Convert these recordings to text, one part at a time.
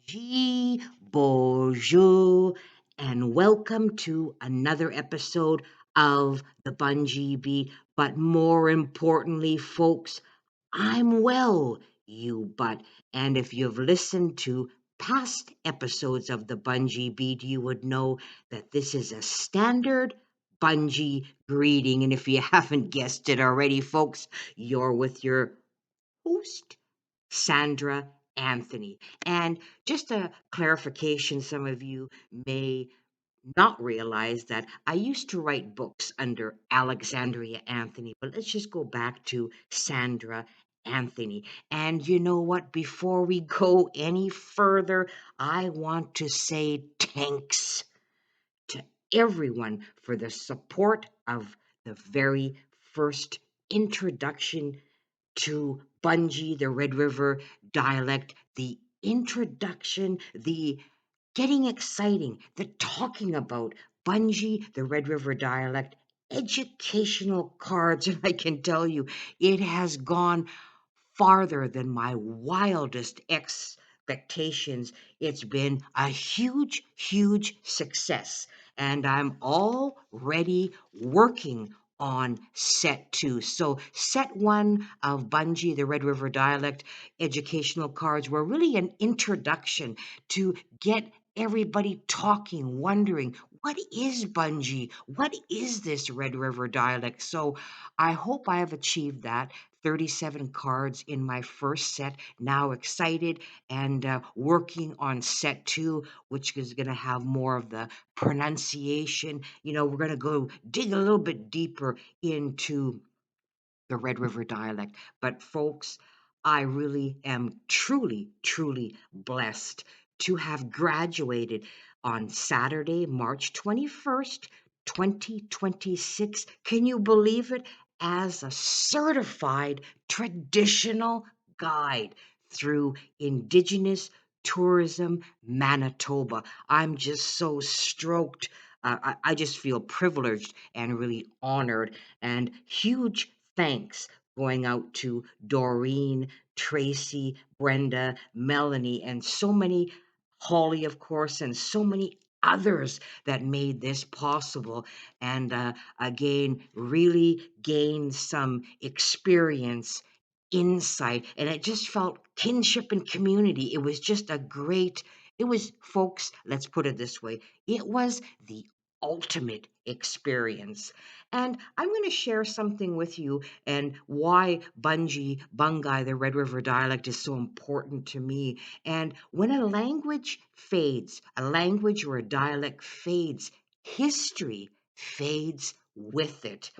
G, bonjour, and welcome to another episode of the Bungee Beat. But more importantly, folks, I'm well, you but. And if you've listened to past episodes of the Bungee Beat, you would know that this is a standard Bungee greeting. And if you haven't guessed it already, folks, you're with your host, Sandra Anthony. And just a clarification, some of you may not realize that I used to write books under Alexandria Anthony, but let's just go back to Sandra Anthony. And you know what? Before we go any further, I want to say thanks to everyone for the support of the very first introduction to Bungee, the Red River Dialect, the introduction, the getting exciting, the talking about Bungee, the Red River Dialect, educational cards. And I can tell you, it has gone farther than my wildest expectations. It's been a huge, huge success. And I'm already working on set two. So, set one of Bungee, the Red River Dialect educational cards, were really an introduction to get everybody talking, wondering what is Bungee? What is this Red River dialect? So, I hope I have achieved that. 37 cards in my first set. Now excited and working on set two, which is going to have more of the pronunciation. You know, we're going to go dig a little bit deeper into the Red River dialect. But folks, I really am truly, truly blessed to have graduated on Saturday, March 21st, 2026. Can you believe it? As a certified traditional guide through Indigenous Tourism Manitoba. I'm just so stoked. I just feel privileged and really honored. And huge thanks going out to Doreen, Tracy, Brenda, Melanie, and so many, Holly, of course, and so many others that made this possible. And again, really gained some experience, insight, and it just felt kinship and community. It was just a great, it was, folks, let's put it this way, it was the ultimate experience. And I'm going to share something with you and why Bungi, the Red River dialect, is so important to me. And when a language fades, a language or a dialect fades, history fades with it.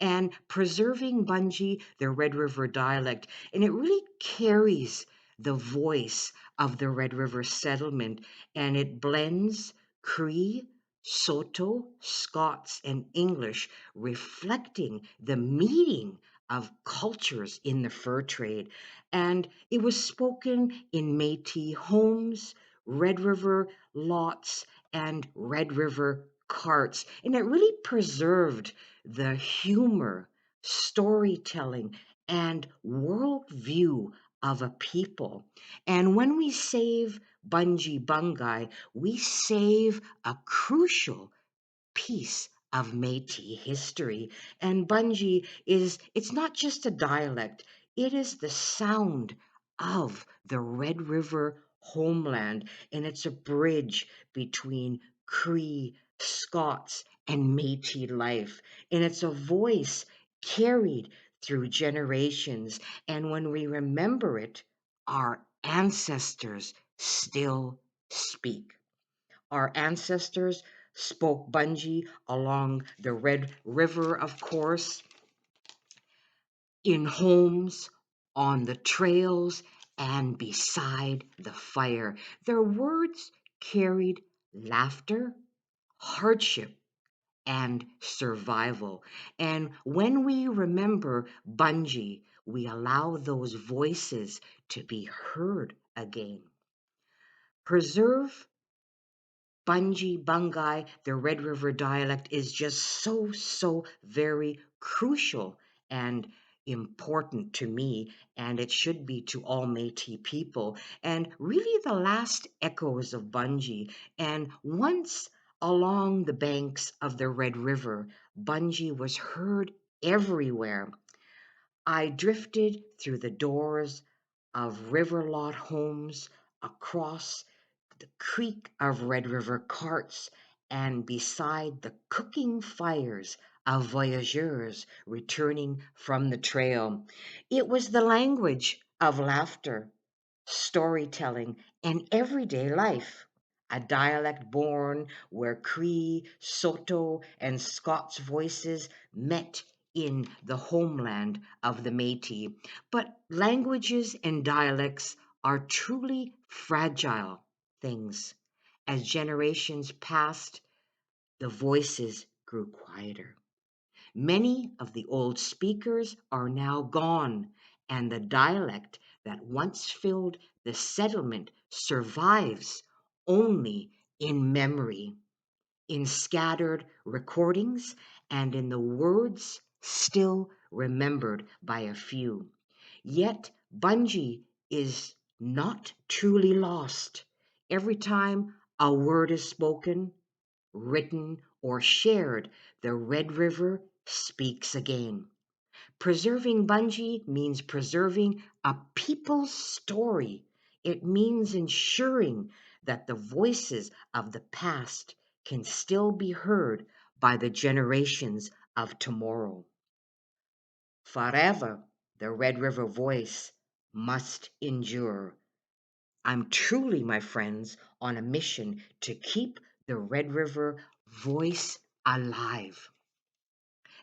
And preserving Bungi, the Red River dialect, and it really carries the voice of the Red River settlement, and it blends Cree, Saulteaux, Scots, and English, reflecting the meeting of cultures in the fur trade. And it was spoken in Métis homes, Red River lots, and Red River carts. And it really preserved the humor, storytelling, and worldview of a people. And when we save Bungi, we save a crucial piece of Métis history. And Bungee it's not just a dialect, it is the sound of the Red River homeland, and it's a bridge between Cree, Scots, and Métis life. And it's a voice carried through generations. And when we remember it, our ancestors still speak. Our ancestors spoke Bungee along the Red River, of course, in homes, on the trails, and beside the fire. Their words carried laughter, hardship, and survival. And when we remember Bungee, we allow those voices to be heard again. Preserve Bungi, the Red River dialect, is just so, so very crucial. And important to me, and it should be to all Métis people, and really the last echoes of Bungee. And once along the banks of the Red River, Bungee was heard everywhere. I drifted through the doors of river lot homes, across the creak of Red River carts, and beside the cooking fires of voyageurs returning from the trail. It was the language of laughter, storytelling, and everyday life. A dialect born where Cree, Saulteaux, and Scots voices met in the homeland of the Métis. But languages and dialects are truly fragile things. As generations passed, the voices grew quieter. Many of the old speakers are now gone, and the dialect that once filled the settlement survives only in memory, in scattered recordings, and in the words still remembered by a few. Yet Bungee is not truly lost. Every time a word is spoken, written, or shared, the Red River speaks again. Preserving Bungee means preserving a people's story. It means ensuring that the voices of the past can still be heard by the generations of tomorrow. Forever, the Red River voice must endure. I'm truly, my friends, on a mission to keep the Red River voice alive.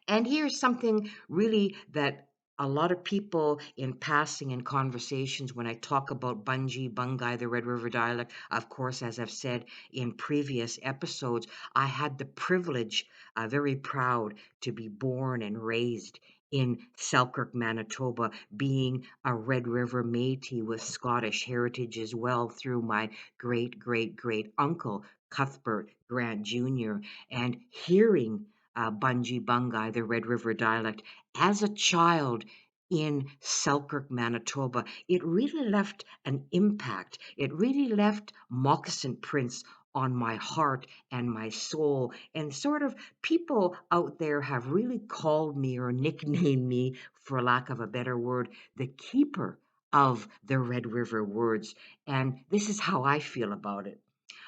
And here's something really that a lot of people in passing in conversations when I talk about Bungee, Bungi, the Red River dialect, of course, as I've said in previous episodes, I had the privilege, very proud to be born and raised in Selkirk, Manitoba, being a Red River Métis with Scottish heritage as well through my great, great, great uncle, Cuthbert Grant Jr., and hearing Bungi Bungi, the Red River dialect. As a child in Selkirk, Manitoba, it really left an impact. It really left moccasin prints on my heart and my soul. And sort of people out there have really called me or nicknamed me, for lack of a better word, the keeper of the Red River words. And this is how I feel about it.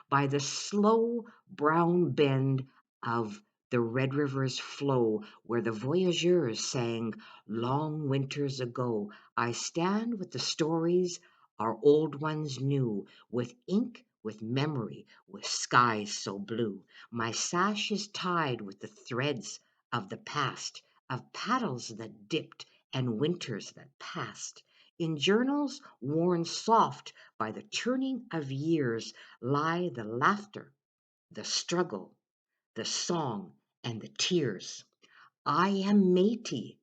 By the slow brown bend of the Red River's flow, where the voyageurs sang long winters ago, I stand with the stories our old ones knew, with ink, with memory, with skies so blue. My sash is tied with the threads of the past, of paddles that dipped and winters that passed. In journals worn soft by the turning of years lie the laughter, the struggle, the song, and the tears. I am Métis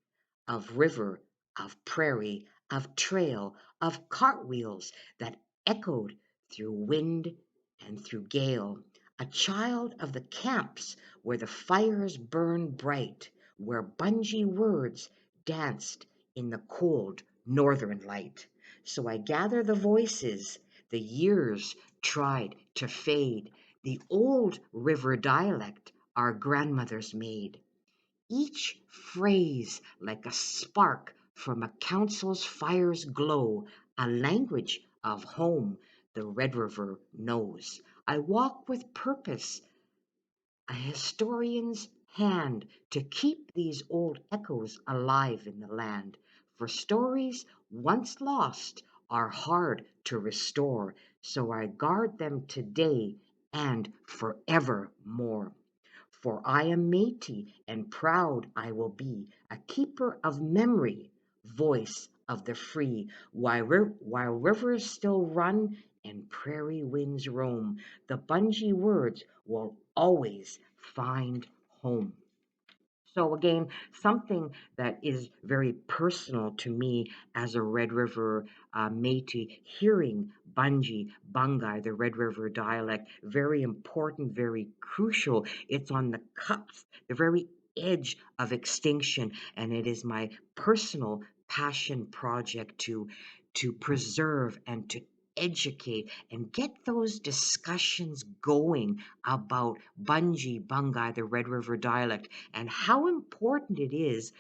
of river, of prairie, of trail, of cartwheels that echoed through wind and through gale. A child of the camps where the fires burned bright, where Bungee words danced in the cold northern light. So I gather the voices the years tried to fade, the old river dialect our grandmothers made, each phrase like a spark from a council's fire's glow, a language of home the Red River knows. I walk with purpose, a historian's hand, to keep these old echoes alive in the land. For stories once lost are hard to restore, so I guard them today and forevermore. For I am Métis, and proud I will be, a keeper of memory, voice of the free, while rivers still run and prairie winds roam, the Bungee words will always find home. So again, something that is very personal to me as a Red River Métis, hearing Bungee, Bungi, the Red River dialect, very important, very crucial. It's on the cups, the very edge of extinction, and it is my personal passion project to preserve and to educate and get those discussions going about Bungee, Bungi, the Red River dialect, and how important it is.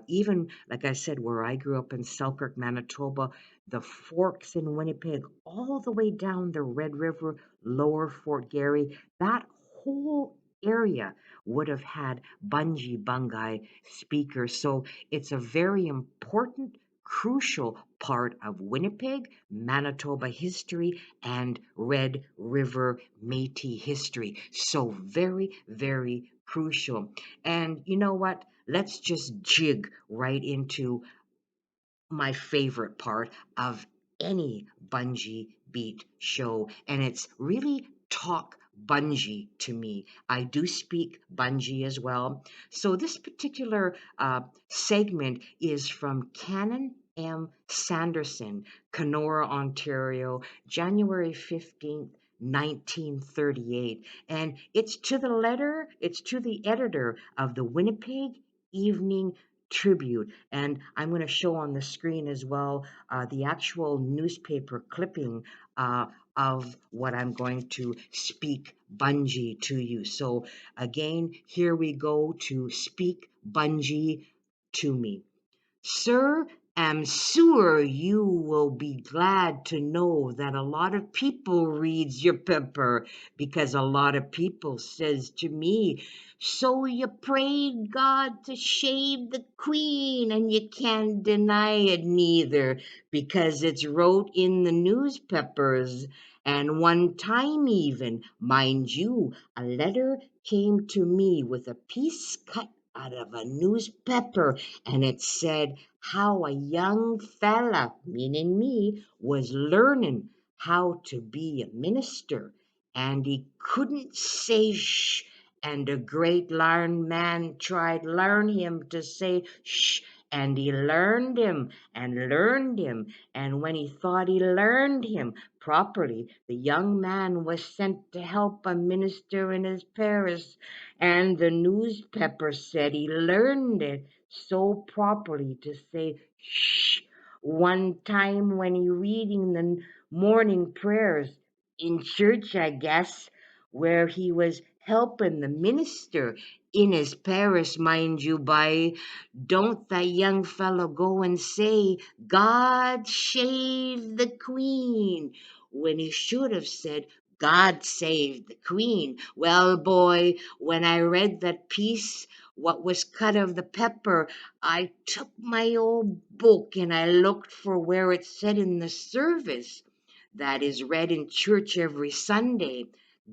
Even like I said, where I grew up in Selkirk, Manitoba, the Forks in Winnipeg, all the way down the Red River, Lower Fort Garry, that whole area would have had Bungee, Bungi speakers. So it's a very important, crucial part of Winnipeg, Manitoba history, and Red River Métis history. So very, very crucial. And you know what? Let's just jig right into my favorite part of any Bungee Beat show, and it's really talk bungee to me. I do speak bungee as well. So this particular segment is from Canon M. Sanderson, Kenora, Ontario, January 15th, 1938. And it's to the editor of the Winnipeg Evening Tribute. And I'm going to show on the screen as well the actual newspaper clipping of what I'm going to speak bungee to you. So again, here we go to speak bungee to me. Sir, am sure you will be glad to know that a lot of people reads your paper because a lot of people says to me, so you prayed God to shave the queen and you can't deny it neither because it's wrote in the newspapers. And one time even, mind you, a letter came to me with a piece cut out of a newspaper, and it said how a young fella, meaning me, was learning how to be a minister, and he couldn't say shh. And a great learned man tried learn him to say shh, and he learned him, and when he thought he learned him properly, the young man was sent to help a minister in his parish, and the newspaper said he learned it so properly to say shh one time when he reading the morning prayers in church, I guess, where he was helping the minister in his parish, mind you, by don't that young fellow go and say, God save the Queen, when he should have said, God save the Queen. Well, boy, when I read that piece, what was cut of the pepper, I took my old book and I looked for where it said in the service that is read in church every Sunday,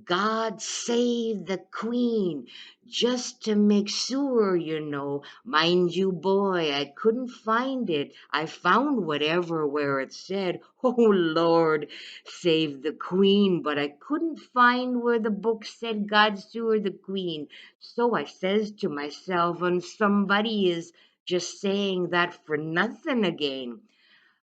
God save the Queen, just to make sure, you know. Mind you, boy, I couldn't find it. I found whatever where it said, oh Lord, save the Queen, but I couldn't find where the book said God save the Queen. So I says to myself, and somebody is just saying that for nothing again.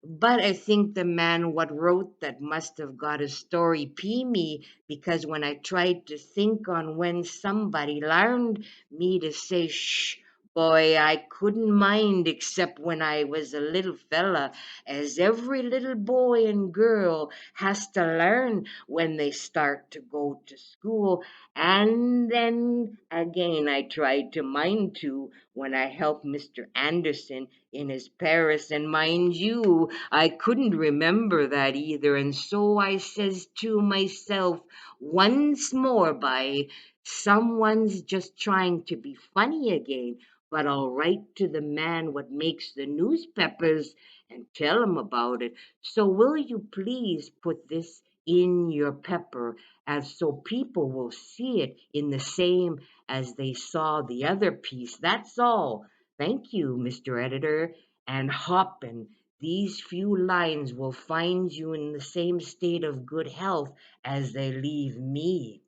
But I think the man what wrote that must have got a story pee me, because when I tried to think on when somebody learned me to say shh, boy, I couldn't mind except when I was a little fella, as every little boy and girl has to learn when they start to go to school. And then again, I tried to mind too when I helped Mr. Anderson in his Paris, and mind you, I couldn't remember that either, and so I says to myself once more, by someone's just trying to be funny again, but I'll write to the man what makes the newspapers and tell him about it. So will you please put this in your pepper, as so people will see it in the same as they saw the other piece. That's all. Thank you, Mr. Editor. And Hoppin', these few lines will find you in the same state of good health as they leave me.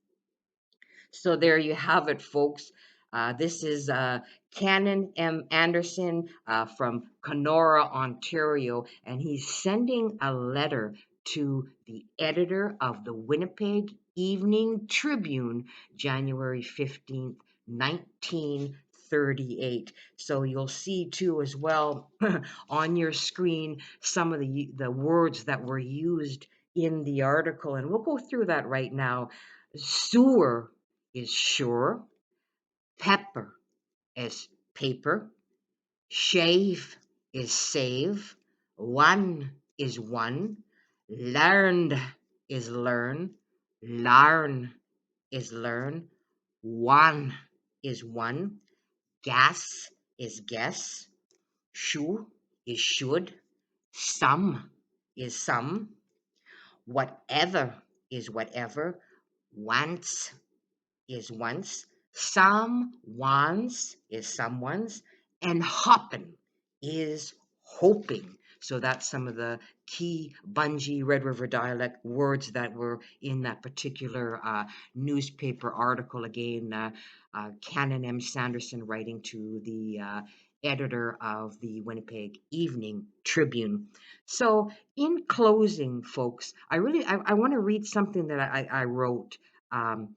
So there you have it, folks. This is Canon M. Anderson from Kenora, Ontario, and he's sending a letter to the editor of the Winnipeg Evening Tribune, January 15th, 1938. 38. So you'll see too as well on your screen some of the words that were used in the article, and we'll go through that right now. Sewer is sure, pepper is paper, shave is save, one is one, learned is learn, larn is learn, one is one, gas is guess, shoe is should, some is some, whatever is whatever, once is once, someone's is someone's, and hopping is hoping. So that's some of the key Bungee Red River dialect words that were in that particular newspaper article. Again, Canon M. Sanderson writing to the editor of the Winnipeg Evening Tribune. So in closing, folks, I want to read something that I wrote. And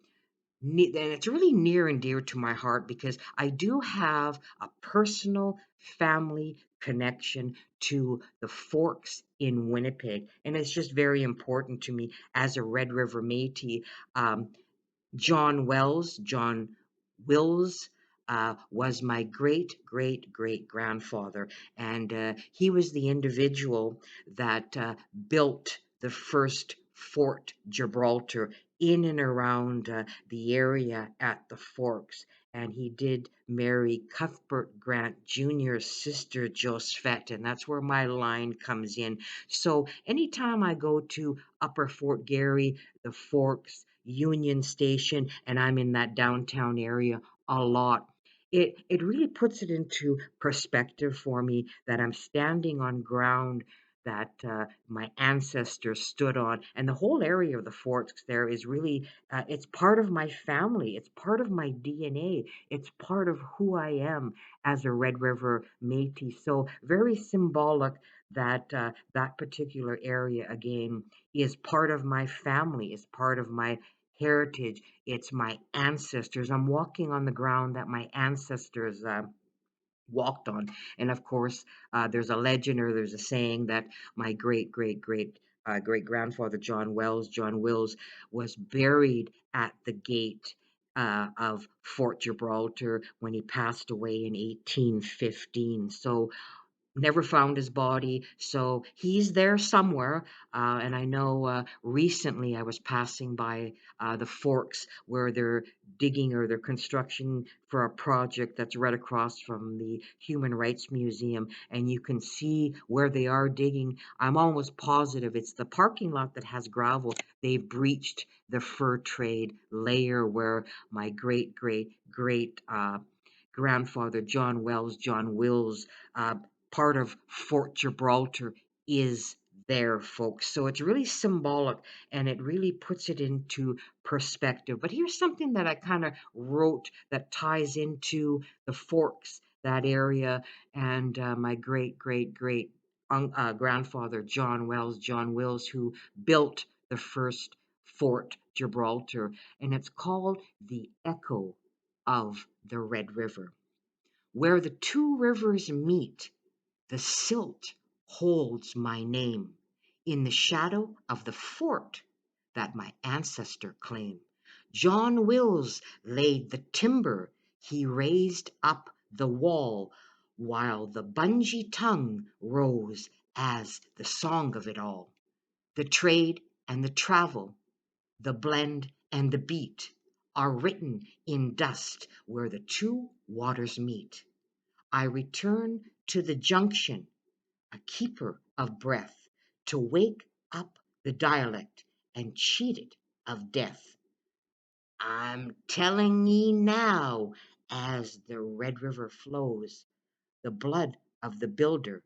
it's really near and dear to my heart because I do have a personal family connection to the Forks in Winnipeg, and it's just very important to me as a Red River Métis. Um, John Wills, was my great grandfather, and he was the individual that built the first Fort Gibraltar in and around the area at the Forks. And he did marry Cuthbert Grant Jr.'s sister, Josephette, and that's where my line comes in. So anytime I go to Upper Fort Garry, the Forks, Union Station, and I'm in that downtown area a lot. It really puts it into perspective for me that I'm standing on ground that my ancestors stood on, and the whole area of the forts there is really it's part of my family, it's part of my DNA, it's part of who I am as a Red River Métis. So very symbolic that that particular area again is part of my family, is part of my heritage. It's my ancestors. I'm walking on the ground that my ancestors walked on. And of course, there's a legend or there's a saying that my great grandfather, John Wills, was buried at the gate of Fort Gibraltar when he passed away in 1815. So never found his body. So he's there somewhere. And I know recently I was passing by the Forks where they're digging or they're construction for a project that's right across from the Human Rights Museum. And you can see where they are digging. I'm almost positive it's the parking lot that has gravel. They've breached the fur trade layer where my great grandfather, John Wills, uh, part of Fort Gibraltar is there, folks. So it's really symbolic and it really puts it into perspective. But here's something that I kind of wrote that ties into the Forks, that area, and my great grandfather, John Wills, who built the first Fort Gibraltar. And it's called The Echo of the Red River. Where the two rivers meet, the silt holds my name in the shadow of the fort that my ancestor claimed. John Wills laid the timber, he raised up the wall, while the Bungee tongue rose as the song of it all. The trade and the travel, the blend and the beat are written in dust where the two waters meet. I return to the junction, a keeper of breath, to wake up the dialect and cheat it of death. I'm telling ye now, as the Red River flows, the blood of the builder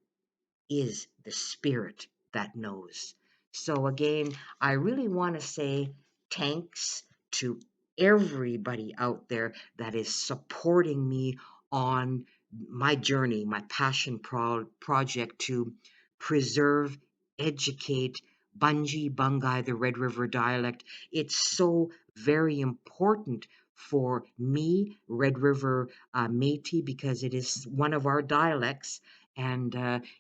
is the spirit that knows. So again, I really want to say thanks to everybody out there that is supporting me on my journey, my passion project to preserve, educate Bungi, the Red River dialect. It's so very important For me, Red River Métis, because it is one of our dialects, and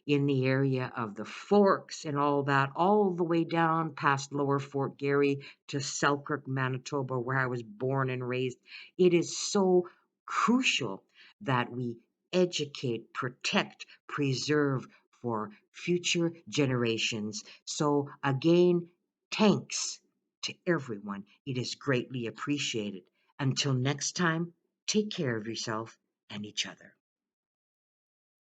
in the area of the Forks and all that, all the way down past Lower Fort Garry to Selkirk, Manitoba, where I was born and raised. It is so crucial that we educate, protect, preserve for future generations. So, again, thanks to everyone. It is greatly appreciated. Until next time, take care of yourself and each other.